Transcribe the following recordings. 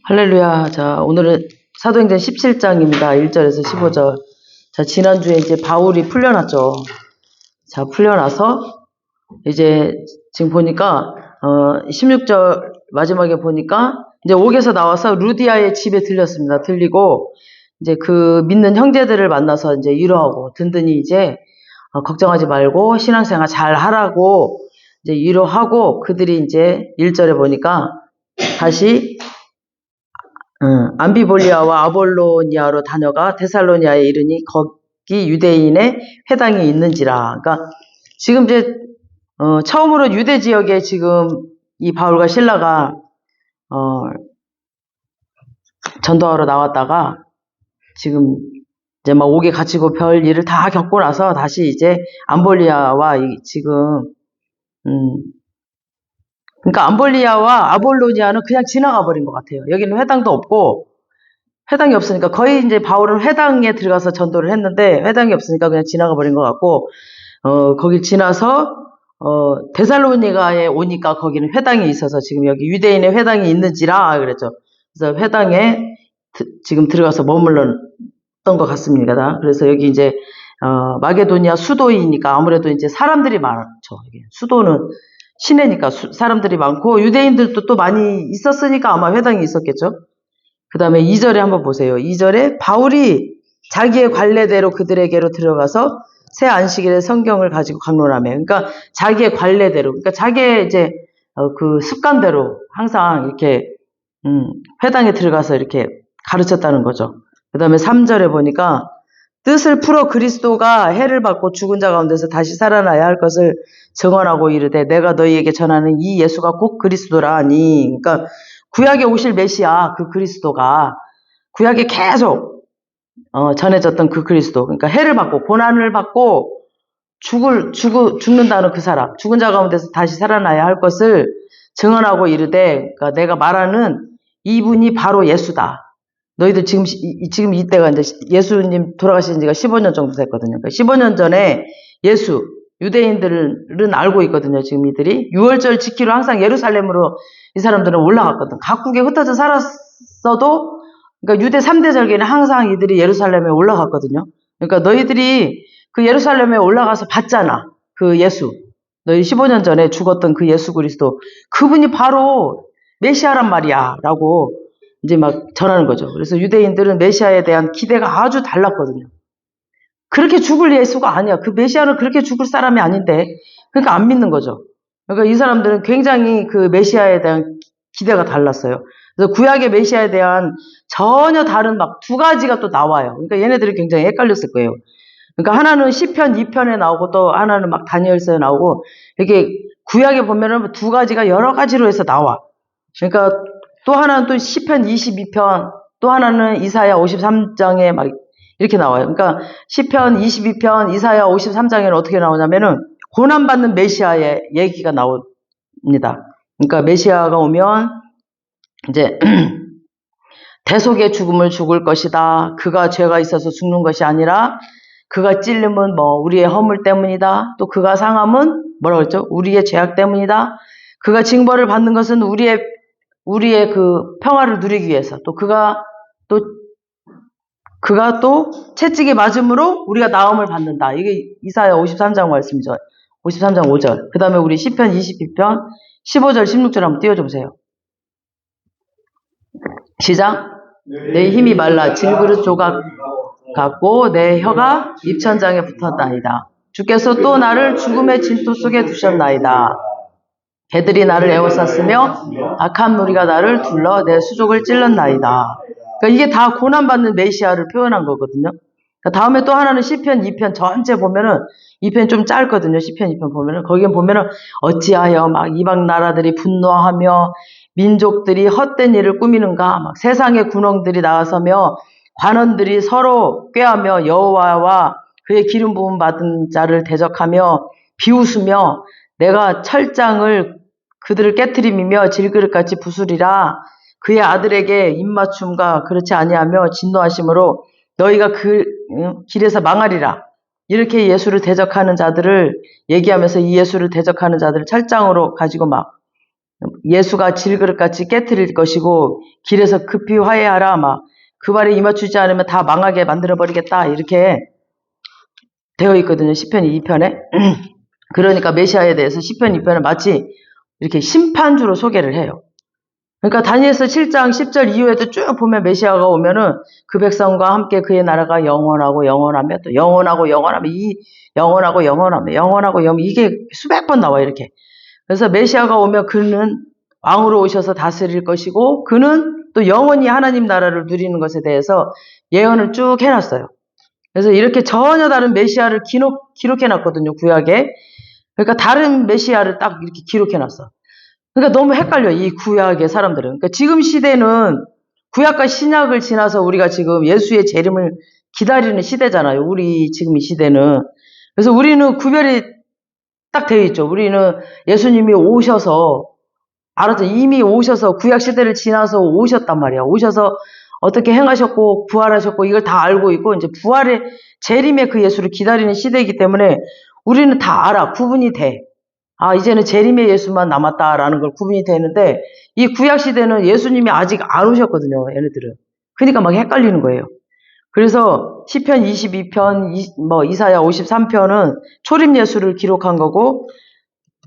할렐루야. 자, 오늘은 사도행전 17장입니다. 1절에서 15절. 자, 지난주에 이제 바울이 풀려났죠. 자, 풀려나서 이제 지금 보니까 16절 마지막에 보니까 이제 옥에서 나와서 루디아의 집에 들렸습니다. 들리고 이제 그 믿는 형제들을 만나서 이제 위로하고 든든히 이제 걱정하지 말고 신앙생활 잘 하라고 이제 위로하고 그들이 이제 1절에 보니까 다시 암비볼리아와 아볼로니아로 다녀가 데살로니아에 이르니 거기 유대인의 회당이 있는지라. 그러니까 지금 이제 처음으로 유대 지역에 지금 이 바울과 실라가 전도하러 나왔다가 지금 이제 막 옥에 갇히고 별 일을 다 겪고 나서 다시 이제 암볼리아와 지금 그러니까 암볼리아와 아볼로니아는 그냥 지나가 버린 것 같아요. 여기는 회당도 없고 회당이 없으니까 거의 이제 바울은 회당에 들어가서 전도를 했는데 회당이 없으니까 그냥 지나가 버린 것 같고 거길 지나서 데살로니가에 오니까 거기는 회당이 있어서 지금 여기 유대인의 회당이 있는지라 그랬죠. 그래서 회당에 지금 들어가서 머물렀던 것 같습니다. 그래서 여기 이제 마게도니아 수도이니까 아무래도 이제 사람들이 많죠. 수도는 시내니까 사람들이 많고 유대인들도 또 많이 있었으니까 아마 회당이 있었겠죠. 그 다음에 2절에 한번 보세요. 2절에 바울이 자기의 관례대로 그들에게로 들어가서 새 안식일에 성경을 가지고 강론하며, 그러니까 자기의 관례대로, 그러니까 자기의 이제 그 습관대로 항상 이렇게 회당에 들어가서 이렇게 가르쳤다는 거죠. 그 다음에 3절에 보니까 뜻을 풀어 그리스도가 해를 받고 죽은 자 가운데서 다시 살아나야 할 것을 증언하고 이르되 내가 너희에게 전하는 이 예수가 곧 그리스도라 하니. 그러니까 구약에 오실 메시아 그 그리스도가 구약에 계속 전해졌던 그 그리스도, 그러니까 해를 받고 고난을 받고 죽는다는 그 사람, 죽은 자 가운데서 다시 살아나야 할 것을 증언하고 이르되, 그러니까 내가 말하는 이분이 바로 예수다. 너희들 지금 이때가 이제 예수님 돌아가신 지가 15년 정도 됐거든요. 그러니까 15년 전에 예수, 유대인들은 알고 있거든요. 지금 이들이 6월절 지키러 항상 예루살렘으로 이 사람들은 올라갔거든. 각국에 흩어져 살았어도, 그러니까 유대 3대 절기는 항상 이들이 예루살렘에 올라갔거든요. 그러니까 너희들이 그 예루살렘에 올라가서 봤잖아. 그 예수. 너희 15년 전에 죽었던 그 예수 그리스도. 그분이 바로 메시아란 말이야. 라고 이제 막 전하는 거죠. 그래서 유대인들은 메시아에 대한 기대가 아주 달랐거든요. 그렇게 죽을 예수가 아니야. 그 메시아는 그렇게 죽을 사람이 아닌데. 그러니까 안 믿는 거죠. 그러니까 이 사람들은 굉장히 그 메시아에 대한 기대가 달랐어요. 그래서 구약의 메시아에 대한 전혀 다른 막 두 가지가 또 나와요. 그러니까 얘네들이 굉장히 헷갈렸을 거예요. 그러니까 하나는 시편 2편에 나오고 또 하나는 막 다니엘서에 나오고 이렇게 구약에 보면은 두 가지가 여러 가지로 해서 나와. 그러니까 또 하나는 또 시편 22편, 또 하나는 이사야 53장에 막 이렇게 나와요. 그러니까 시편 22편, 이사야 53장에는 어떻게 나오냐면은 고난받는 메시아의 얘기가 나옵니다. 그러니까 메시아가 오면 이제 대속의 죽음을 죽을 것이다. 그가 죄가 있어서 죽는 것이 아니라 그가 찔림은 뭐 우리의 허물 때문이다. 또 그가 상함은 뭐라고 했죠? 우리의 죄악 때문이다. 그가 징벌을 받는 것은 우리의 그 평화를 누리기 위해서, 또 그가 또 채찍에 맞음으로 우리가 나음을 받는다. 이게 이사야 53장 말씀이죠. 53장 5절. 그 다음에 우리 시편 22편 15절 16절 한번 띄워줘 보세요. 시작. 내 힘이 말라 질그릇 조각 같고 내 혀가 입천장에 붙었나이다. 주께서 또 나를 죽음의 진토 속에 두셨나이다. 개들이 나를 에워쌌으며 악한 무리가 나를 둘러 내 수족을 찔렀나이다. 그러니까 이게 다 고난받는 메시아를 표현한 거거든요. 그러니까 다음에 또 하나는 시편 2편 전체 보면은 2편 좀 짧거든요. 시편 2편 보면은 거기에 보면은 어찌하여 막 이방 나라들이 분노하며 민족들이 헛된 일을 꾸미는가, 막 세상의 군왕들이 나와서며 관원들이 서로 꾀하며 여호와와 그의 기름 부음 받은 자를 대적하며 비웃으며 내가 철장을 그들을 깨트리며 질그릇같이 부수리라. 그의 아들에게 입맞춤과 그렇지 아니하며 진노하심으로 너희가 그 길에서 망하리라. 이렇게 예수를 대적하는 자들을 얘기하면서 이 예수를 대적하는 자들을 철장으로 가지고 막 예수가 질그릇같이 깨트릴 것이고 길에서 급히 화해하라 막 그 말에 이맞추지 않으면 다 망하게 만들어버리겠다 이렇게 되어 있거든요. 시편 2편에. 그러니까 메시아에 대해서 시편 2편을 마치 이렇게 심판주로 소개를 해요. 그러니까 다니엘서 7장 10절 이후에도 쭉 보면 메시아가 오면은 그 백성과 함께 그의 나라가 영원하고 영원하며 또 영원하고 영원하며 이 영원하고 영원하며 영원하고 영원 이게 수백 번 나와 이렇게. 그래서 메시아가 오면 그는 왕으로 오셔서 다스릴 것이고 그는 또 영원히 하나님 나라를 누리는 것에 대해서 예언을 쭉 해놨어요. 그래서 이렇게 전혀 다른 메시아를 기록해놨거든요. 구약에. 그러니까 다른 메시아를 딱 이렇게 기록해놨어. 그러니까 너무 헷갈려, 이 구약의 사람들은. 그러니까 지금 시대는 구약과 신약을 지나서 우리가 지금 예수의 재림을 기다리는 시대잖아요. 우리 지금 이 시대는. 그래서 우리는 구별이 딱 되어 있죠. 우리는 예수님이 오셔서, 알았죠? 이미 오셔서 구약 시대를 지나서 오셨단 말이야. 오셔서 어떻게 행하셨고 부활하셨고 이걸 다 알고 있고 이제 부활의 재림의 그 예수를 기다리는 시대이기 때문에 우리는 다 알아. 구분이 돼. 아, 이제는 재림의 예수만 남았다라는 걸 구분이 되는데 이 구약 시대는 예수님이 아직 안 오셨거든요. 얘네들은. 그러니까 막 헷갈리는 거예요. 그래서 시편 22편, 이사야 53편은 초림 예수를 기록한 거고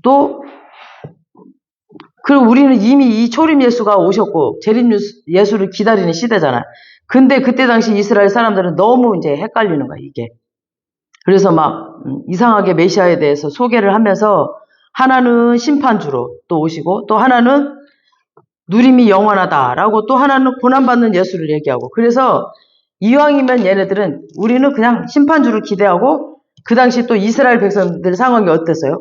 또 그리고 우리는 이미 이 초림 예수가 오셨고 재림 예수를 기다리는 시대잖아요. 근데 그때 당시 이스라엘 사람들은 너무 이제 헷갈리는 거야, 이게. 그래서 막 이상하게 메시아에 대해서 소개를 하면서 하나는 심판주로 또 오시고 또 하나는 누림이 영원하다라고 또 하나는 고난받는 예수를 얘기하고 그래서 이왕이면 얘네들은 우리는 그냥 심판주를 기대하고 그 당시 또 이스라엘 백성들 상황이 어땠어요?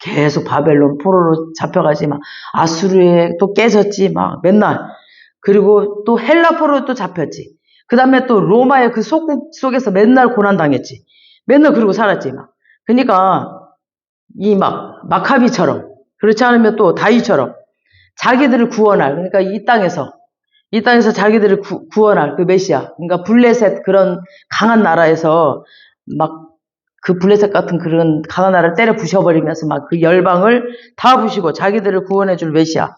계속 바벨론 포로로 잡혀가지 막 아수르에 또 깨졌지 막 맨날 그리고 또 헬라 포로로 또 잡혔지 그 다음에 또 로마의 그 속국 속에서 맨날 고난당했지 맨날 그러고 살았지 막 그러니까 이 마카비처럼 그렇지 않으면 또 다윗처럼 자기들을 구원할 그러니까 이 땅에서 자기들을 구원할 그 메시아 그러니까 블레셋 그런 강한 나라에서 막 그 블레셋 같은 그런 강한 나라를 때려 부셔버리면서 막 그 열방을 다 부시고 자기들을 구원해줄 메시아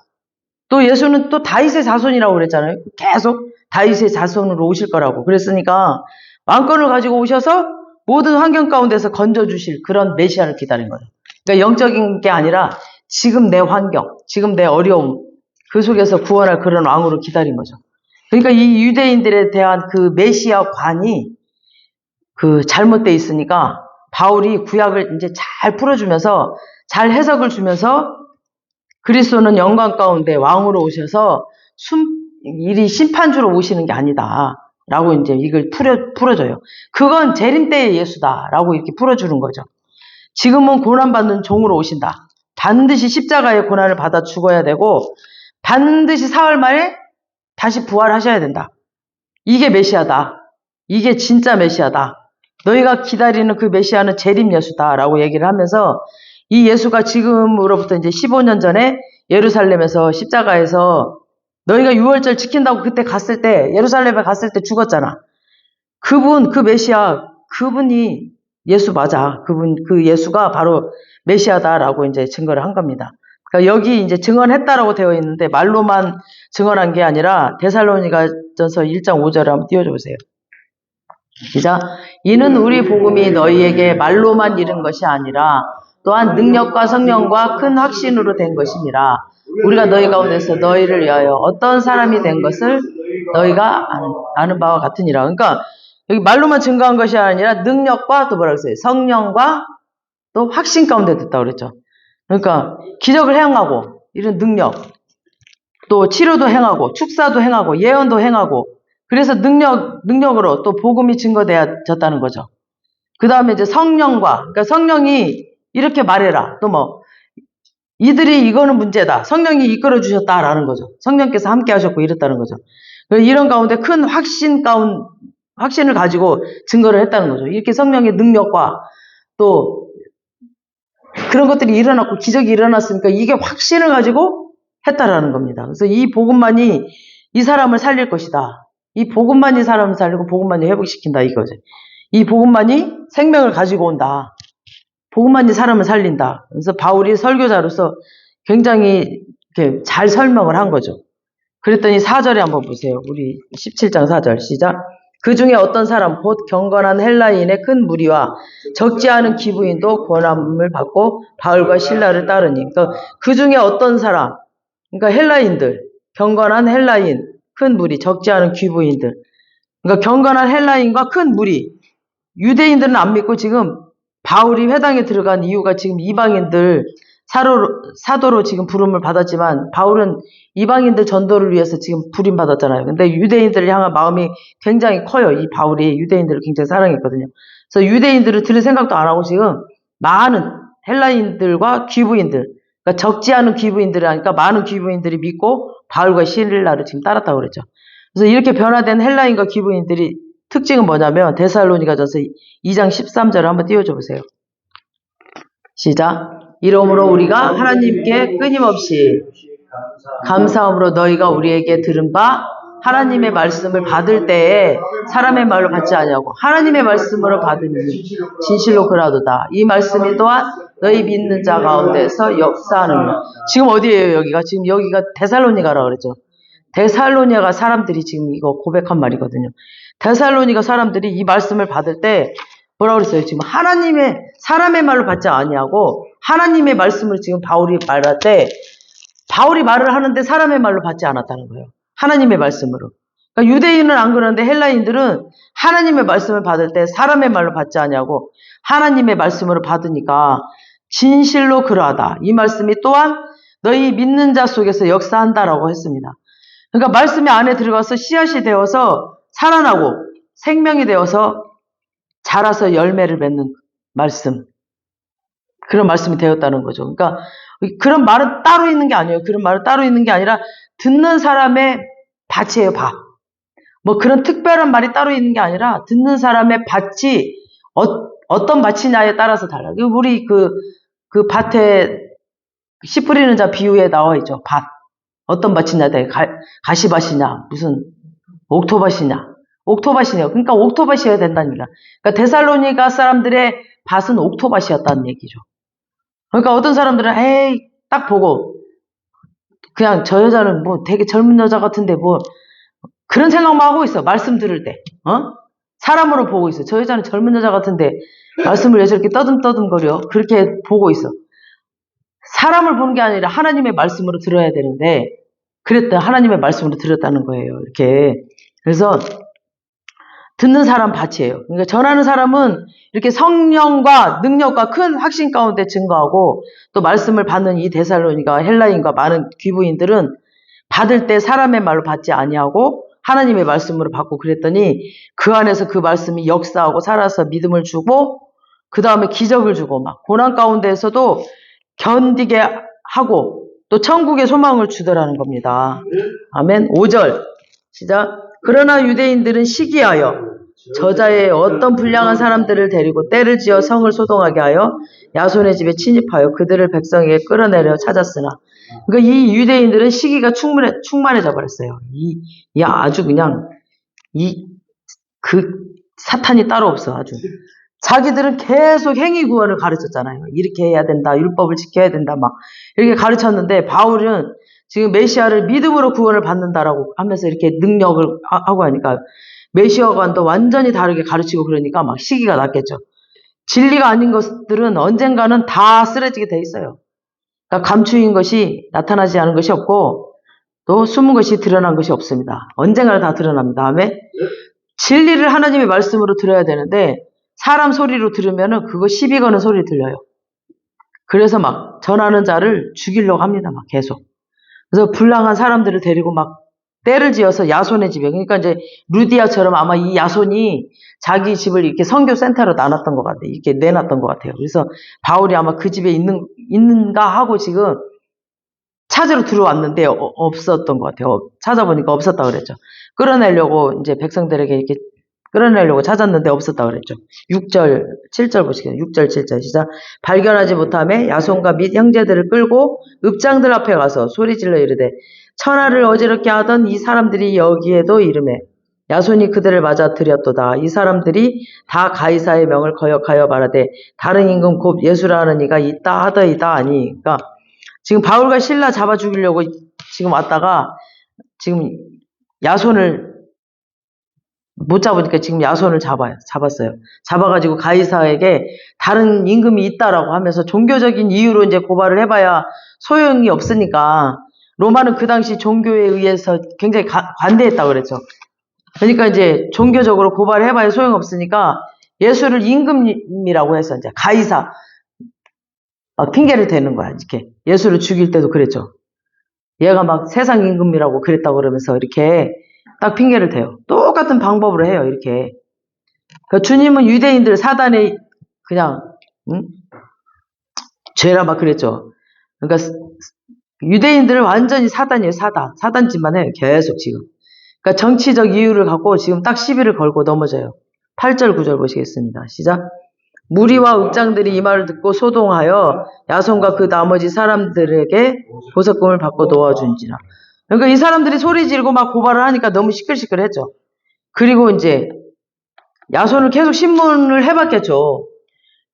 또 예수는 또 다윗의 자손이라고 그랬잖아요. 계속 다윗의 자손으로 오실 거라고 그랬으니까 왕권을 가지고 오셔서 모든 환경 가운데서 건져주실 그런 메시아를 기다린 거예요. 그러니까 영적인 게 아니라 지금 내 환경, 지금 내 어려움 그 속에서 구원할 그런 왕으로 기다린 거죠. 그러니까 이 유대인들에 대한 그 메시아 관이 그 잘못돼 있으니까 바울이 구약을 이제 잘 풀어주면서 잘 해석을 주면서 그리스도는 영광 가운데 왕으로 오셔서 이리 심판주로 오시는 게 아니다. 라고 이제 이걸 풀어줘요. 그건 재림 때의 예수다. 라고 이렇게 풀어주는 거죠. 지금은 고난받는 종으로 오신다. 반드시 십자가의 고난을 받아 죽어야 되고 반드시 사흘 만에 다시 부활하셔야 된다. 이게 메시아다. 이게 진짜 메시아다. 너희가 기다리는 그 메시아는 재림 예수다. 라고 얘기를 하면서 이 예수가 지금으로부터 이제 15년 전에 예루살렘에서 십자가에서 너희가 유월절 지킨다고 그때 갔을 때 예루살렘에 갔을 때 죽었잖아. 그분 그 메시아 그분이 예수 맞아. 그 예수가 바로 메시아다라고 이제 증거를 한 겁니다. 그러니까 여기 이제 증언했다라고 되어 있는데 말로만 증언한 게 아니라 데살로니가전서 1장 5절을 한번 띄워줘 보세요. 시작. 이는 우리 복음이 너희에게 말로만 이른 것이 아니라 또한 능력과 성령과 큰 확신으로 된 것이니라. 우리가 너희 가운데서 너희를 위하여 어떤 사람이 된 것을 너희가 아는 바와 같으니라. 그러니까 여기 말로만 증거한 것이 아니라 능력과 또 뭐라고 했어요? 성령과 또 확신 가운데 됐다고 그랬죠. 그러니까 기적을 행하고 이런 능력 또 치료도 행하고 축사도 행하고 예언도 행하고 그래서 능력으로 또 복음이 증거되어졌다는 거죠. 그 다음에 이제 성령과, 그러니까 성령이 이렇게 말해라. 또 이들이 이거는 문제다. 성령이 이끌어 주셨다라는 거죠. 성령께서 함께 하셨고 이랬다는 거죠. 이런 가운데 큰 확신을 가지고 증거를 했다는 거죠. 이렇게 성령의 능력과 또 그런 것들이 일어났고 기적이 일어났으니까 이게 확신을 가지고 했다라는 겁니다. 그래서 이 복음만이 이 사람을 살릴 것이다. 이 복음만이 사람을 살리고 복음만이 회복시킨다 이거죠. 이 복음만이 생명을 가지고 온다. 복음만이 사람을 살린다. 그래서 바울이 설교자로서 굉장히 이렇게 잘 설명을 한 거죠. 그랬더니 4절에 한번 보세요. 우리 17장 4절 시작. 그 중에 어떤 사람 곧 경건한 헬라인의 큰 무리와 적지 않은 기부인도 권함을 받고 바울과 실라를 따르니. 그러니까 그 중에 어떤 사람, 그러니까 헬라인들, 경건한 헬라인, 큰 무리, 적지 않은 기부인들. 그러니까 경건한 헬라인과 큰 무리. 유대인들은 안 믿고 지금 바울이 회당에 들어간 이유가 지금 이방인들 사도로 지금 부름을 받았지만 바울은 이방인들 전도를 위해서 지금 부름 받았잖아요. 근데 유대인들을 향한 마음이 굉장히 커요. 이 바울이 유대인들을 굉장히 사랑했거든요. 그래서 유대인들을 들을 생각도 안 하고 지금 많은 헬라인들과 귀부인들, 그러니까 적지 않은 귀부인들이 하니까 많은 귀부인들이 믿고 바울과 실라를 지금 따랐다고 그랬죠. 그래서 이렇게 변화된 헬라인과 귀부인들이 특징은 뭐냐면 데살로니가전서 2장 13절을 한번 띄워줘 보세요. 시작. 이러므로 우리가 하나님께 끊임없이 감사함으로 너희가 우리에게 들은 바 하나님의 말씀을 받을 때에 사람의 말로 받지 아니하고 하나님의 말씀으로 받으니 진실로 그라도다. 이 말씀이 또한 너희 믿는 자 가운데서 역사하느니라. 지금 어디예요 여기가? 지금 여기가 데살로니가라고 그랬죠. 데살로니가 사람들이 지금 이거 고백한 말이거든요. 데살로니가 사람들이 이 말씀을 받을 때 뭐라고 그랬어요? 지금 사람의 말로 받지 아니하고 하나님의 말씀을 지금 바울이 말할 때 바울이 말을 하는데 사람의 말로 받지 않았다는 거예요. 하나님의 말씀으로. 그러니까 유대인은 안 그러는데 헬라인들은 하나님의 말씀을 받을 때 사람의 말로 받지 아니하고 하나님의 말씀으로 받으니까 진실로 그러하다. 이 말씀이 또한 너희 믿는 자 속에서 역사한다라고 했습니다. 그러니까 말씀이 안에 들어가서 씨앗이 되어서 살아나고 생명이 되어서 자라서 열매를 맺는 말씀. 그런 말씀이 되었다는 거죠. 그러니까 그런 말은 따로 있는 게 아니에요. 그런 말은 따로 있는 게 아니라 듣는 사람의 밭이에요, 밭. 뭐 그런 특별한 말이 따로 있는 게 아니라 듣는 사람의 밭이 어떤 밭이냐에 따라서 달라요. 우리 그 밭에 씨 뿌리는 자 비유에 나와 있죠. 밭. 어떤 밭이냐, 가시밭이냐, 무슨 옥토밭이냐. 옥토밭이네요. 그러니까 옥토밭이어야 된다는 얘기야. 그러니까 데살로니가 사람들의 밭은 옥토밭이었다는 얘기죠. 그러니까 어떤 사람들은 에이 딱 보고 그냥 저 여자는 뭐 되게 젊은 여자 같은데 뭐 그런 생각만 하고 있어. 말씀 들을 때. 사람으로 보고 있어. 저 여자는 젊은 여자 같은데 말씀을 왜 저렇게 떠듬떠듬거려. 그렇게 보고 있어. 사람을 보는 게 아니라 하나님의 말씀으로 들어야 되는데 하나님의 말씀으로 들었다는 거예요. 이렇게. 그래서 듣는 사람 밭이에요. 그러니까 전하는 사람은 이렇게 성령과 능력과 큰 확신 가운데 증거하고 또 말씀을 받는 이 데살로니가 헬라인과 많은 귀부인들은 받을 때 사람의 말로 받지 아니하고 하나님의 말씀으로 받고 그랬더니 그 안에서 그 말씀이 역사하고 살아서 믿음을 주고 그 다음에 기적을 주고 막 고난 가운데에서도 견디게 하고 또 천국의 소망을 주더라는 겁니다. 아멘. 5절 시작. 그러나 유대인들은 시기하여 저자의 어떤 불량한 사람들을 데리고 때를 지어 성을 소동하게 하여 야손의 집에 침입하여 그들을 백성에게 끌어내려 찾았으나 그러니까 이 유대인들은 시기가 충만해져 버렸어요. 아주 그냥 사탄이 따로 없어 아주. 자기들은 계속 행위 구원을 가르쳤잖아요. 이렇게 해야 된다. 율법을 지켜야 된다. 막 이렇게 가르쳤는데 바울은 지금 메시아를 믿음으로 구원을 받는다라고 하면서 이렇게 능력을 하고 하니까 메시아관도 완전히 다르게 가르치고 그러니까 막 시기가 났겠죠. 진리가 아닌 것들은 언젠가는 다 쓰러지게 돼 있어요. 그러니까 감추인 것이 나타나지 않은 것이 없고 또 숨은 것이 드러난 것이 없습니다. 언젠가는 다 드러납니다. 다음에 진리를 하나님의 말씀으로 들어야 되는데 사람 소리로 들으면은 그거 시비 거는 소리 들려요. 그래서 막 전하는 자를 죽이려고 합니다. 막 계속. 그래서 불량한 사람들을 데리고 막 때를 지어서 야손의 집에, 그러니까 이제 루디아처럼 아마 이 야손이 자기 집을 이렇게 선교센터로 나눴던 것 같아요. 이렇게 내놨던 것 같아요. 그래서 바울이 아마 그 집에 있는가 하고 지금 찾으러 들어왔는데 없었던 것 같아요. 찾아보니까 없었다고 그랬죠. 끌어내려고 이제 백성들에게 이렇게 끌어내려고 찾았는데 없었다고 그랬죠. 6절, 7절 보시겠어요. 6절, 7절 시작. 발견하지 못하며 야손과 및 형제들을 끌고 읍장들 앞에 가서 소리질러 이르되 천하를 어지럽게 하던 이 사람들이 여기에도 이르매 야손이 그들을 맞아 들였도다. 이 사람들이 다 가이사의 명을 거역하여 말하되 다른 임금 곧 예수라는 이가 있다 하더이다 하니. 그러니까 지금 바울과 실라 잡아 죽이려고 지금 왔다가 지금 야손을 못 잡으니까 지금 야손을 잡았어요. 잡아가지고 가이사에게 다른 임금이 있다라고 하면서 종교적인 이유로 이제 고발을 해봐야 소용이 없으니까 로마는 그 당시 종교에 의해서 굉장히 관대했다고 그랬죠. 그러니까 이제 종교적으로 고발을 해봐야 소용없으니까 예수를 임금이라고 해서 이제 가이사 핑계를 대는 거야. 이렇게 예수를 죽일 때도 그랬죠. 얘가 막 세상 임금이라고 그랬다고 그러면서 이렇게 딱 핑계를 대요. 똑같은 방법으로 해요. 이렇게. 그러니까 주님은 유대인들 사단의 그냥 죄라 막 그랬죠. 그러니까 유대인들은 완전히 사단이에요. 사단짓만 해요. 계속 지금. 그러니까 정치적 이유를 갖고 지금 딱 시비를 걸고 넘어져요. 8절 9절 보시겠습니다. 시작. 무리와 읍장들이 이 말을 듣고 소동하여 야손과 그 나머지 사람들에게 보석금을 받고 놓아준지라. 그러니까 이 사람들이 소리 지르고 막 고발을 하니까 너무 시끌시끌했죠. 그리고 이제 야손을 계속 신문을 해봤겠죠.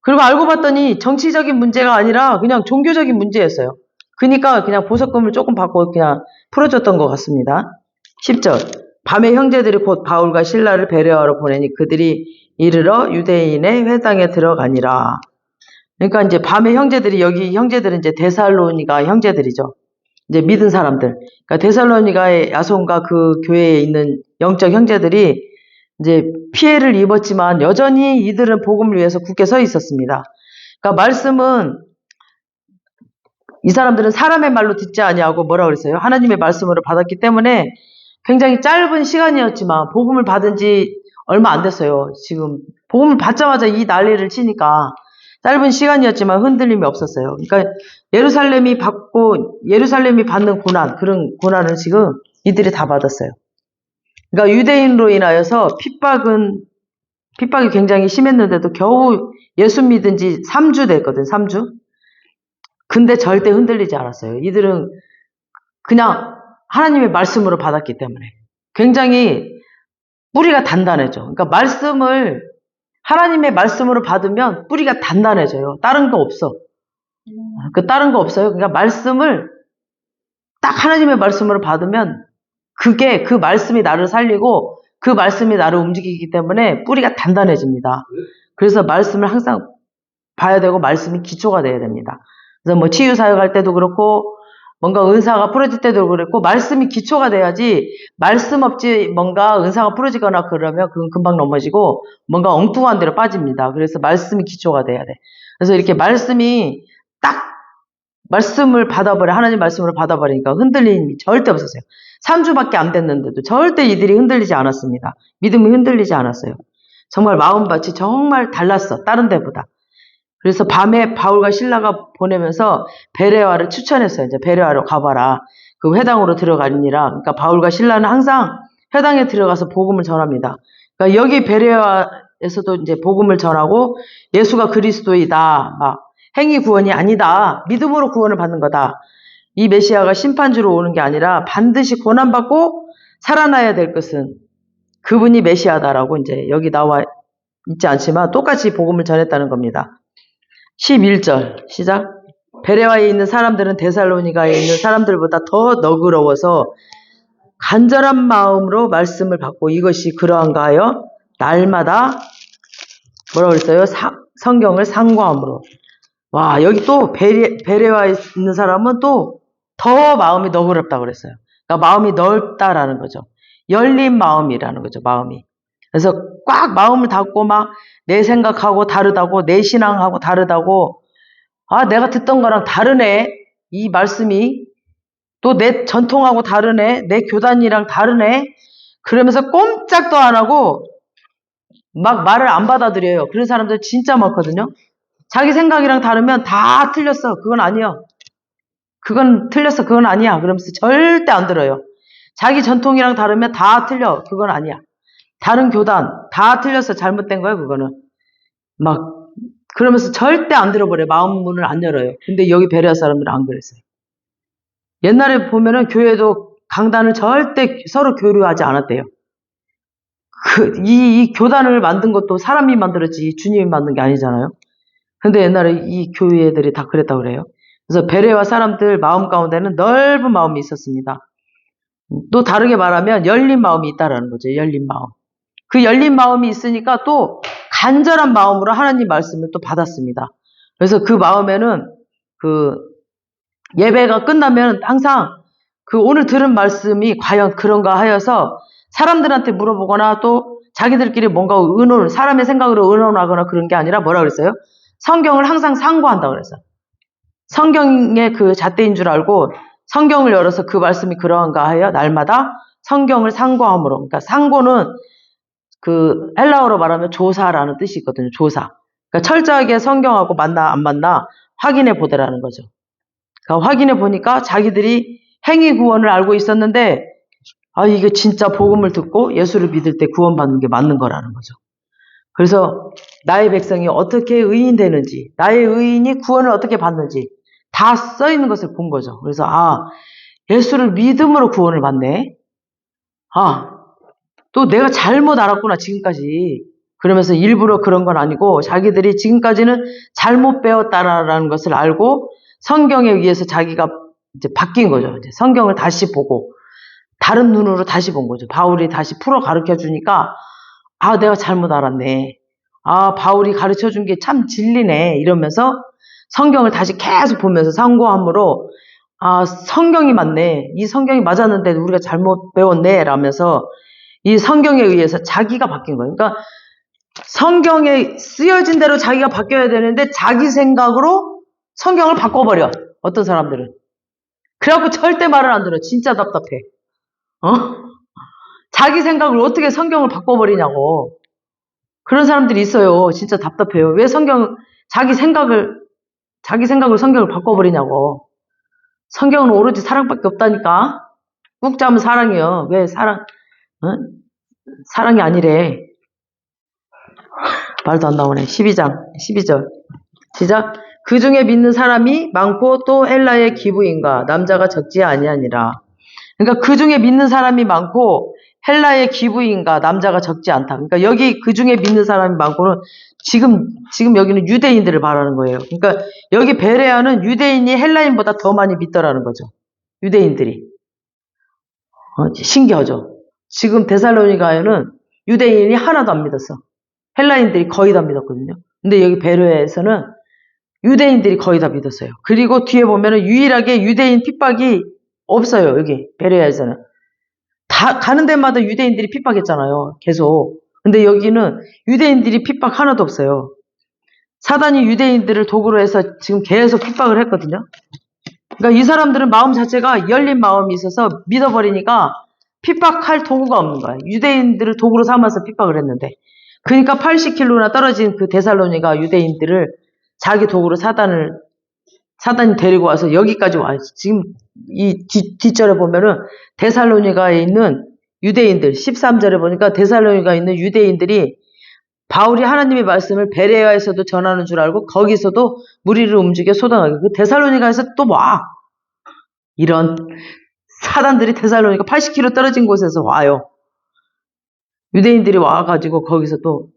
그리고 알고 봤더니 정치적인 문제가 아니라 그냥 종교적인 문제였어요. 그러니까 그냥 보석금을 조금 받고 그냥 풀어줬던 것 같습니다. 10절. 밤에 형제들이 곧 바울과 실라를 베레아로 보내니 그들이 이르러 유대인의 회당에 들어가니라. 그러니까 이제 밤에 형제들이, 여기 형제들은 이제 데살로니가 형제들이죠. 이제 믿은 사람들. 그러니까 데살로니가의 야손과 그 교회에 있는 영적 형제들이 이제 피해를 입었지만 여전히 이들은 복음을 위해서 굳게 서 있었습니다. 그러니까 말씀은 이 사람들은 사람의 말로 듣지 아니하고 뭐라 그랬어요? 하나님의 말씀으로 받았기 때문에 굉장히 짧은 시간이었지만 복음을 받은 지 얼마 안 됐어요. 지금 복음을 받자마자 이 난리를 치니까 짧은 시간이었지만 흔들림이 없었어요. 그러니까 예루살렘이 받는 고난, 그런 고난을 지금 이들이 다 받았어요. 그러니까 유대인으로 인하여서 핍박이 굉장히 심했는데도 겨우 예수 믿은 지 3주 됐거든, 3주. 근데 절대 흔들리지 않았어요. 이들은 그냥 하나님의 말씀으로 받았기 때문에 굉장히 뿌리가 단단해져. 그러니까 하나님의 말씀으로 받으면 뿌리가 단단해져요. 다른 거 없어. 다른 거 없어요. 그러니까 말씀을 딱 하나님의 말씀으로 받으면 그 말씀이 나를 살리고 그 말씀이 나를 움직이기 때문에 뿌리가 단단해집니다. 그래서 말씀을 항상 봐야 되고 말씀이 기초가 돼야 됩니다. 그래서 뭐 치유 사역할 때도 그렇고 뭔가 은사가 풀어질 때도 그랬고 말씀이 기초가 돼야지 말씀 없이 뭔가 은사가 풀어지거나 그러면 그건 금방 넘어지고 뭔가 엉뚱한 데로 빠집니다. 그래서 말씀이 기초가 돼야 돼. 그래서 이렇게 말씀이 딱 하나님 말씀으로 받아버리니까 흔들림이 절대 없었어요. 3주밖에 안 됐는데도 절대 이들이 흔들리지 않았습니다. 믿음이 흔들리지 않았어요. 정말 마음밭이 정말 달랐어. 다른 데보다. 그래서 밤에 바울과 실라가 보내면서 베레아를 추천했어요. 이제 베레아로 가봐라. 그 회당으로 들어가니라. 그러니까 바울과 실라는 항상 회당에 들어가서 복음을 전합니다. 그러니까 여기 베레아에서도 이제 복음을 전하고 예수가 그리스도이다. 막 행위 구원이 아니다. 믿음으로 구원을 받는 거다. 이 메시아가 심판주로 오는 게 아니라 반드시 고난받고 살아나야 될 것은 그분이 메시아다라고 이제 여기 나와 있지 않지만 똑같이 복음을 전했다는 겁니다. 11절 시작. 베레아에 있는 사람들은 데살로니가에 있는 사람들보다 더 너그러워서 간절한 마음으로 말씀을 받고 이것이 그러한가 하여 날마다 뭐라고 그랬어요? 성경을 상고함으로. 와, 여기 또 베레아에 있는 사람은 또 더 마음이 너그럽다고 그랬어요. 그러니까 마음이 넓다라는 거죠. 열린 마음이라는 거죠. 마음이. 그래서 꽉 마음을 닫고 막 내 생각하고 다르다고, 내 신앙하고 다르다고, 내가 듣던 거랑 다르네. 이 말씀이 또 내 전통하고 다르네. 내 교단이랑 다르네. 그러면서 꼼짝도 안 하고 막 말을 안 받아들여요. 그런 사람들 진짜 많거든요. 자기 생각이랑 다르면 다 틀렸어. 그건 아니야. 그건 틀렸어. 그건 아니야. 그러면서 절대 안 들어요. 자기 전통이랑 다르면 다 틀려. 그건 아니야. 다른 교단 다 틀렸어. 잘못된 거야. 그거는. 막 그러면서 절대 안 들어버려요. 마음 문을 안 열어요. 근데 여기 베레아 사람들은 안 그랬어요. 옛날에 보면은 교회도 강단을 절대 서로 교류하지 않았대요. 이 교단을 만든 것도 사람이 만들었지 주님이 만든 게 아니잖아요. 근데 옛날에 이 교회들이 다 그랬다고 그래요. 그래서 베레아 사람들 마음 가운데는 넓은 마음이 있었습니다. 또 다르게 말하면 열린 마음이 있다라는 거죠. 열린 마음. 그 열린 마음이 있으니까 또 간절한 마음으로 하나님 말씀을 또 받았습니다. 그래서 그 마음에는 그 예배가 끝나면 항상 그 오늘 들은 말씀이 과연 그런가 하여서 사람들한테 물어보거나 또 자기들끼리 뭔가 사람의 생각으로 의논하거나 그런 게 아니라 뭐라 그랬어요? 성경을 항상 상고한다고 그랬어요. 성경의 그 잣대인 줄 알고 성경을 열어서 그 말씀이 그러한가 하여 날마다 성경을 상고함으로. 그러니까 상고는 그 헬라어로 말하면 조사라는 뜻이 있거든요. 조사. 그러니까 철저하게 성경하고 맞나 안 맞나 확인해 보더라는 거죠. 그러니까 확인해 보니까 자기들이 행위 구원을 알고 있었는데 이게 진짜 복음을 듣고 예수를 믿을 때 구원받는 게 맞는 거라는 거죠. 그래서 나의 백성이 어떻게 의인 되는지, 나의 의인이 구원을 어떻게 받는지 다 써 있는 것을 본 거죠. 그래서 예수를 믿음으로 구원을 받네. 또 내가 잘못 알았구나 지금까지. 그러면서 일부러 그런 건 아니고 자기들이 지금까지는 잘못 배웠다라는 것을 알고 성경에 의해서 자기가 이제 바뀐 거죠. 이제 성경을 다시 보고 다른 눈으로 다시 본 거죠. 바울이 다시 풀어 가르쳐 주니까 내가 잘못 알았네. 바울이 가르쳐 준 게 참 진리네. 이러면서 성경을 다시 계속 보면서 상고함으로 성경이 맞네. 이 성경이 맞았는데 우리가 잘못 배웠네. 라면서 이 성경에 의해서 자기가 바뀐 거예요. 그러니까 성경에 쓰여진 대로 자기가 바뀌어야 되는데 자기 생각으로 성경을 바꿔버려. 어떤 사람들은. 그래갖고 절대 말을 안 들어. 진짜 답답해. 자기 생각을 어떻게 성경을 바꿔버리냐고. 그런 사람들이 있어요. 진짜 답답해요. 왜 자기 생각을 성경을 바꿔버리냐고. 성경은 오로지 사랑밖에 없다니까. 꾹 잡으면 사랑이요. 왜 사랑이 아니래. 말도 안 나오네. 12절. 시작. 그 중에 믿는 사람이 많고 또 헬라의 기부인과 남자가 적지 아니하니라. 그러니까 그 중에 믿는 사람이 많고 헬라의 기부인과 남자가 적지 않다. 그러니까 여기 그 중에 믿는 사람이 많고는 지금 여기는 유대인들을 말하는 거예요. 그러니까 여기 베레아는 유대인이 헬라인보다 더 많이 믿더라는 거죠. 유대인들이. 신기하죠. 지금 데살로니가에는 유대인이 하나도 안 믿었어. 헬라인들이 거의 다 믿었거든요. 근데 여기 베레아에서는 유대인들이 거의 다 믿었어요. 그리고 뒤에 보면은 유일하게 유대인 핍박이 없어요. 여기 베레아에서는. 다 가는 데마다 유대인들이 핍박했잖아요. 계속. 근데 여기는 유대인들이 핍박 하나도 없어요. 사단이 유대인들을 도구로 해서 지금 계속 핍박을 했거든요. 그러니까 이 사람들은 마음 자체가 열린 마음이 있어서 믿어버리니까 핍박할 도구가 없는 거예요. 유대인들을 도구로 삼아서 핍박을 했는데. 그러니까 80km나 떨어진 그 데살로니가 유대인들을 자기 도구로 사단이 데리고 와서 여기까지 와요. 지금 이 뒷절에 보면은 데살로니가에 있는 유대인들 13절에 보니까 데살로니가에 있는 유대인들이 바울이 하나님의 말씀을 베레아에서도 전하는 줄 알고 거기서도 무리를 움직여 소동하게. 그 데살로니가에서 또 와. 이런 사단들이 데살로니가 80km 떨어진 곳에서 와요. 유대인들이 와가지고 거기서 또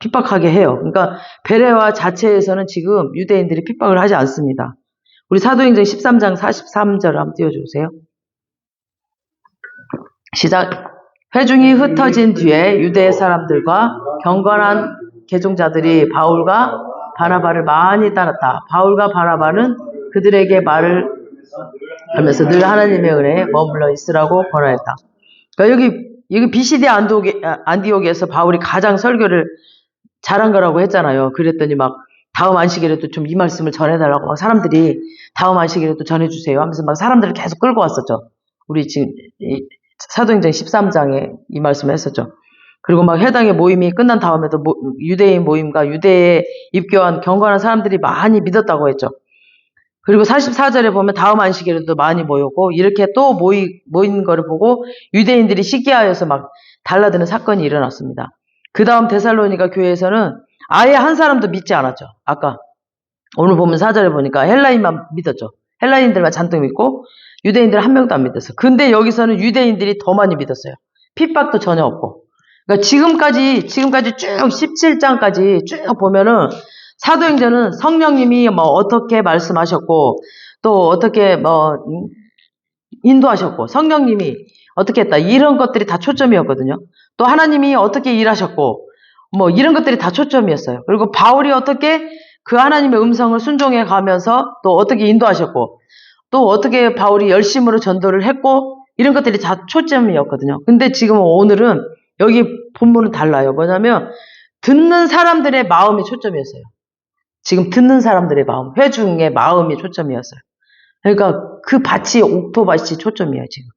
핍박하게 해요. 그러니까 베레아 자체에서는 지금 유대인들이 핍박을 하지 않습니다. 우리 사도행전 13장 43절 한번 띄워주세요. 시작. 회중이 흩어진 뒤에 유대 사람들과 경건한 개종자들이 바울과 바나바를 많이 따랐다. 바울과 바나바는 그들에게 말을 하면서 늘 하나님의 은혜에 머물러 있으라고 권하였다. 그러니까 여기 BCD 안디옥에서 바울이 가장 설교를 잘한 거라고 했잖아요. 그랬더니 막 다음 안식일에도 좀 이 말씀을 전해달라고 막 사람들이 다음 안식일에도 전해주세요 하면서 막 사람들을 계속 끌고 왔었죠. 우리 지금 사도행전 13장에 이 말씀을 했었죠. 그리고 막 해당의 모임이 끝난 다음에도 유대인 모임과 유대에 입교한 경건한 사람들이 많이 믿었다고 했죠. 그리고 44절에 보면 다음 안식일에도 많이 모였고 이렇게 또 모인 거를 보고 유대인들이 시기하여서 막 달라드는 사건이 일어났습니다. 그 다음 데살로니가 교회에서는 아예 한 사람도 믿지 않았죠. 아까 오늘 보면 4절에 보니까 헬라인만 믿었죠. 헬라인들만 잔뜩 믿고 유대인들 한 명도 안 믿었어요. 근데 여기서는 유대인들이 더 많이 믿었어요. 핍박도 전혀 없고. 그러니까 지금까지 쭉 17장까지 쭉 보면은 사도행전은 성령님이 뭐 어떻게 말씀하셨고 또 어떻게 뭐 인도하셨고 성령님이 어떻게 했다 이런 것들이 다 초점이었거든요. 또 하나님이 어떻게 일하셨고 뭐 이런 것들이 다 초점이었어요. 그리고 바울이 어떻게 그 하나님의 음성을 순종해 가면서 또 어떻게 인도하셨고 또 어떻게 바울이 열심으로 전도를 했고 이런 것들이 다 초점이었거든요. 근데 지금 오늘은 여기 본문은 달라요. 뭐냐면 듣는 사람들의 마음이 초점이었어요. 지금 듣는 사람들의 마음, 회중의 마음이 초점이었어요. 그러니까 그 밭이 옥토밭이 초점이에요, 지금.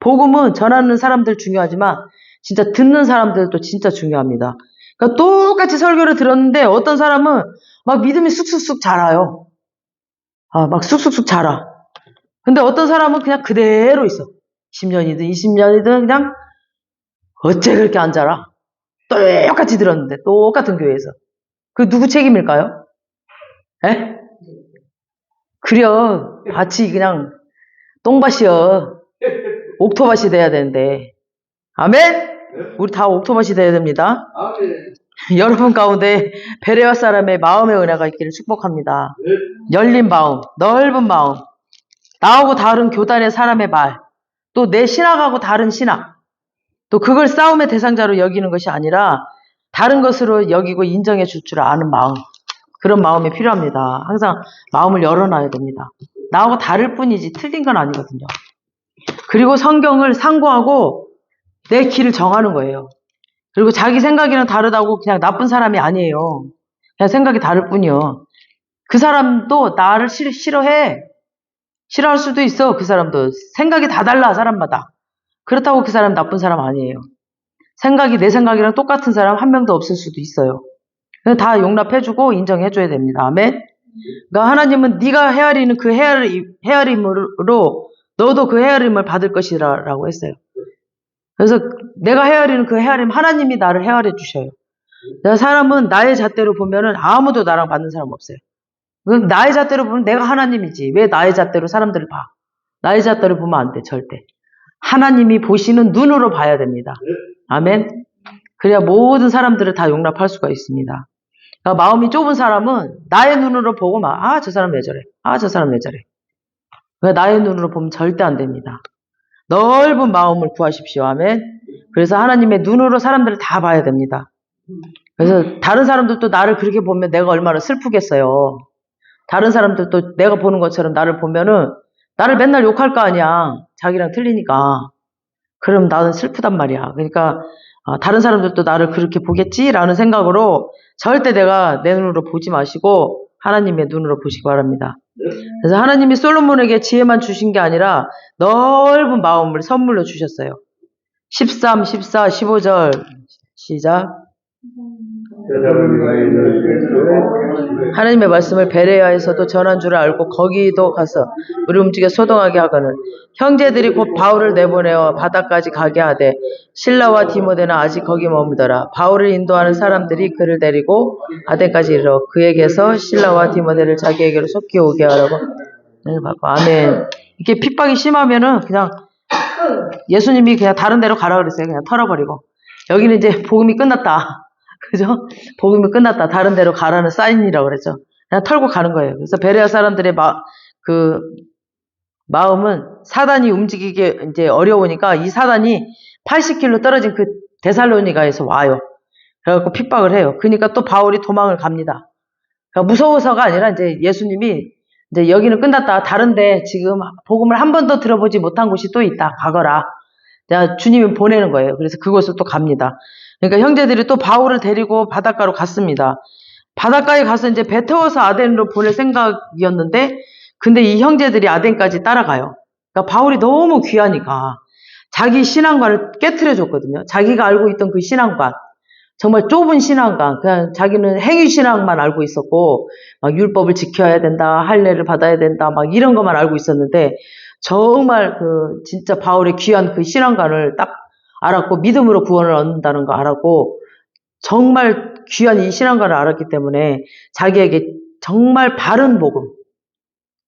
복음은 전하는 사람들 중요하지만 진짜 듣는 사람들도 진짜 중요합니다. 그러니까 똑같이 설교를 들었는데 어떤 사람은 막 믿음이 쑥쑥쑥 자라요. 막 쑥쑥쑥 자라. 근데 어떤 사람은 그냥 그대로 있어. 10년이든 20년이든 그냥 어째 그렇게 안 자라. 똑같이 들었는데 똑같은 교회에서. 그 누구 책임일까요? 에? 그려 밭이 그냥 똥밭이여. 옥토밭이 돼야 되는데. 아멘? 우리 다 옥토밭이 돼야 됩니다. 여러분 가운데 베레아 사람의 마음의 은혜가 있기를 축복합니다. 열린 마음, 넓은 마음, 나하고 다른 교단의 사람의 말, 또 내 신학하고 다른 신학, 또 그걸 싸움의 대상자로 여기는 것이 아니라 다른 것으로 여기고 인정해 줄 줄 아는 마음, 그런 마음이 필요합니다. 항상 마음을 열어놔야 됩니다. 나하고 다를 뿐이지 틀린 건 아니거든요. 그리고 성경을 상고하고 내 길을 정하는 거예요. 그리고 자기 생각이랑 다르다고 그냥 나쁜 사람이 아니에요. 그냥 생각이 다를 뿐이요. 그 사람도 나를 싫어해. 싫어할 수도 있어. 그 사람도. 생각이 다 달라, 사람마다. 그렇다고 그 사람 나쁜 사람 아니에요. 생각이 내 생각이랑 똑같은 사람 한 명도 없을 수도 있어요. 다 용납해주고 인정해줘야 됩니다. 아멘? 그러니까 하나님은 네가 헤아리는 그 헤아림으로 너도 그 헤아림을 받을 것이라고 했어요. 그래서 내가 헤아리는 그 헤아림 하나님이 나를 헤아려 주셔요. 사람은 나의 잣대로 보면은 아무도 나랑 맞는 사람 없어요. 나의 잣대로 보면 내가 하나님이지. 왜 나의 잣대로 사람들을 봐? 나의 잣대로 보면 안 돼, 절대. 하나님이 보시는 눈으로 봐야 됩니다. 아멘? 그래야 모든 사람들을 다 용납할 수가 있습니다. 그러니까 마음이 좁은 사람은 나의 눈으로 보고 막, 저 사람 왜 저래? 저 사람 왜 저래? 그러니까 나의 눈으로 보면 절대 안 됩니다. 넓은 마음을 구하십시오. 아멘? 그래서 하나님의 눈으로 사람들을 다 봐야 됩니다. 그래서 다른 사람들도 나를 그렇게 보면 내가 얼마나 슬프겠어요. 다른 사람들도 내가 보는 것처럼 나를 보면은 나를 맨날 욕할 거 아니야. 자기랑 틀리니까. 그럼 나는 슬프단 말이야. 그러니까 다른 사람들도 나를 그렇게 보겠지라는 생각으로 절대 내가 내 눈으로 보지 마시고 하나님의 눈으로 보시기 바랍니다. 그래서 하나님이 솔로몬에게 지혜만 주신 게 아니라 넓은 마음을 선물로 주셨어요. 13, 14, 15절 시작. 하나님의 말씀을 베레아에서도 전한 줄을 알고 거기도 가서 우리 움직여 소동하게 하거늘 형제들이 곧 바울을 내보내어 바다까지 가게 하되 실라와 디모데는 아직 거기 머무더라. 바울을 인도하는 사람들이 그를 데리고 아덴까지 이르러 그에게서 실라와 디모데를 자기에게로 속히 오게 하라고. 아멘. 이렇게 핍박이 심하면은 그냥 예수님이 그냥 다른 데로 가라 그랬어요. 그냥 털어버리고. 여기는 이제 복음이 끝났다. 그죠? 복음이 끝났다. 다른 데로 가라는 사인이라고 그랬죠. 그냥 털고 가는 거예요. 그래서 베레아 사람들의 마음은 사단이 움직이기 이제 어려우니까 이 사단이 80km 떨어진 그 데살로니가에서 와요. 그래갖고 핍박을 해요. 그러니까 또 바울이 도망을 갑니다. 그러니까 무서워서가 아니라 이제 예수님이 이제 여기는 끝났다. 다른데 지금 복음을 한 번도 들어보지 못한 곳이 또 있다. 가거라. 주님이 보내는 거예요. 그래서 그곳을 또 갑니다. 그러니까 형제들이 또 바울을 데리고 바닷가로 갔습니다. 바닷가에 가서 이제 배 태워서 아덴으로 보낼 생각이었는데, 근데 이 형제들이 아덴까지 따라가요. 그러니까 바울이 너무 귀하니까 자기 신앙관을 깨트려 줬거든요. 자기가 알고 있던 그 신앙관. 정말 좁은 신앙관, 그냥 자기는 행위신앙만 알고 있었고, 막 율법을 지켜야 된다, 할례를 받아야 된다, 막 이런 것만 알고 있었는데, 정말 진짜 바울의 귀한 그 신앙관을 딱 알았고, 믿음으로 구원을 얻는다는 거 알았고, 정말 귀한 이 신앙관을 알았기 때문에, 자기에게 정말 바른 복음,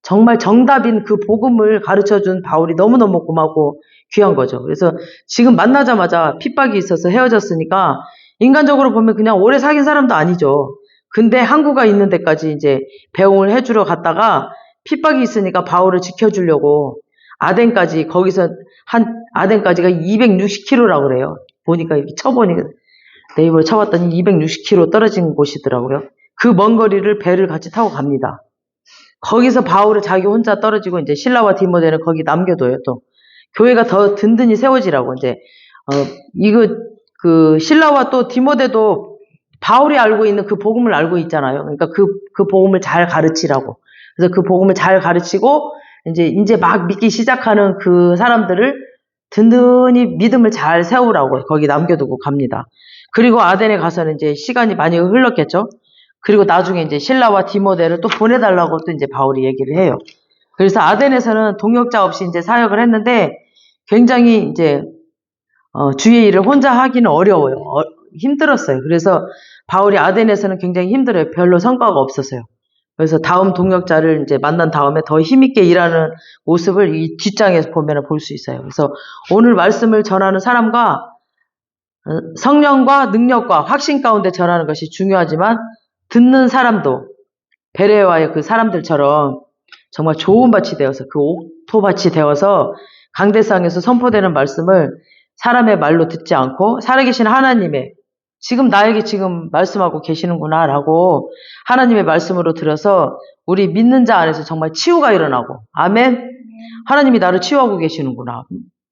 정말 정답인 그 복음을 가르쳐 준 바울이 너무너무 고맙고 귀한 거죠. 그래서 지금 만나자마자 핍박이 있어서 헤어졌으니까, 인간적으로 보면 그냥 오래 사귄 사람도 아니죠. 근데 항구가 있는 데까지 이제 배웅을 해주러 갔다가 핍박이 있으니까 바울을 지켜주려고 아덴까지, 거기서 아덴까지가 260km라고 그래요. 보니까 이렇게 쳐보니까 네이버에 쳐봤더니 260km 떨어진 곳이더라고요. 그 먼 거리를 배를 같이 타고 갑니다. 거기서 바울을 자기 혼자 떨어지고 이제 실라와 디모데는 거기 남겨둬요. 또 교회가 더 든든히 세워지라고 이제 그 실라와 또 디모데도 바울이 알고 있는 그 복음을 알고 있잖아요. 그러니까 그 복음을 잘 가르치라고. 그래서 그 복음을 잘 가르치고 이제 막 믿기 시작하는 그 사람들을 든든히 믿음을 잘 세우라고 거기 남겨두고 갑니다. 그리고 아덴에 가서는 이제 시간이 많이 흘렀겠죠. 그리고 나중에 이제 실라와 디모데를 또 보내달라고 또 이제 바울이 얘기를 해요. 그래서 아덴에서는 동역자 없이 이제 사역을 했는데 굉장히 이제 주의 일을 혼자 하기는 어려워요. 힘들었어요. 그래서 바울이 아덴에서는 굉장히 힘들어요. 별로 성과가 없었어요. 그래서 다음 동역자를 이제 만난 다음에 더 힘있게 일하는 모습을 이 뒷장에서 보면 볼 수 있어요. 그래서 오늘 말씀을 전하는 사람과 성령과 능력과 확신 가운데 전하는 것이 중요하지만 듣는 사람도 베레와의 그 사람들처럼 정말 좋은 밭이 되어서 그 옥토밭이 되어서 강대상에서 선포되는 말씀을 사람의 말로 듣지 않고 살아계신 하나님의 지금 나에게 지금 말씀하고 계시는구나 라고 하나님의 말씀으로 들어서 우리 믿는 자 안에서 정말 치유가 일어나고 아멘. 하나님이 나를 치유하고 계시는구나.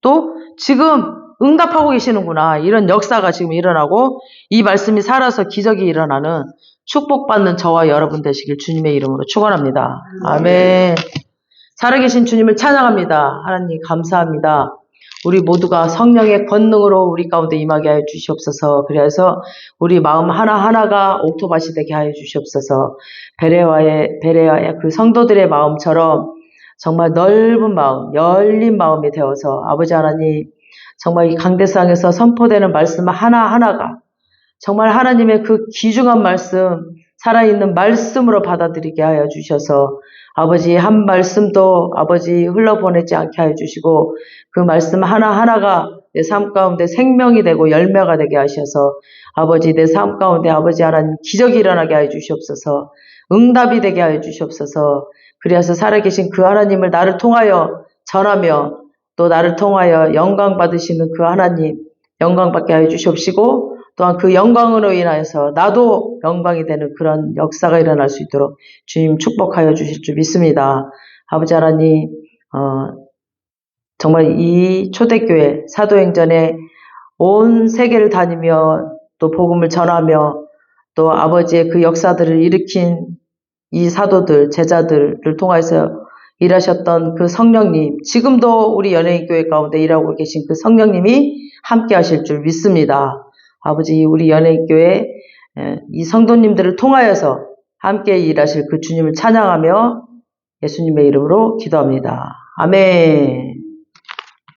또 지금 응답하고 계시는구나. 이런 역사가 지금 일어나고 이 말씀이 살아서 기적이 일어나는 축복받는 저와 여러분 되시길 주님의 이름으로 축원합니다. 아멘. 살아계신 주님을 찬양합니다. 하나님 감사합니다. 우리 모두가 성령의 권능으로 우리 가운데 임하게 하여 주시옵소서. 그래서 우리 마음 하나하나가 옥토밭이 되게 하여 주시옵소서. 베레아의 그 성도들의 마음처럼 정말 넓은 마음, 열린 마음이 되어서 아버지 하나님 정말 이 강대상에서 선포되는 말씀 하나하나가 정말 하나님의 그 귀중한 말씀, 살아있는 말씀으로 받아들이게 하여 주셔서 아버지 한 말씀도 아버지 흘러보내지 않게 하여 주시고 그 말씀 하나하나가 내 삶 가운데 생명이 되고 열매가 되게 하셔서 아버지 내 삶 가운데 아버지 하나님 기적이 일어나게 하여 주시옵소서. 응답이 되게 하여 주시옵소서. 그래서 살아계신 그 하나님을 나를 통하여 전하며 또 나를 통하여 영광 받으시는 그 하나님 영광 받게 하여 주시옵시고 또한 그 영광으로 인하여서 나도 영광이 되는 그런 역사가 일어날 수 있도록 주님 축복하여 주실 줄 믿습니다. 아버지 하나님 정말 이 초대교회 사도행전에 온 세계를 다니며 또 복음을 전하며 또 아버지의 그 역사들을 일으킨 이 사도들 제자들을 통해서 일하셨던 그 성령님 지금도 우리 연예인교회 가운데 일하고 계신 그 성령님이 함께 하실 줄 믿습니다. 아버지 우리 연예인교회 이 성도님들을 통하여서 함께 일하실 그 주님을 찬양하며 예수님의 이름으로 기도합니다. 아멘.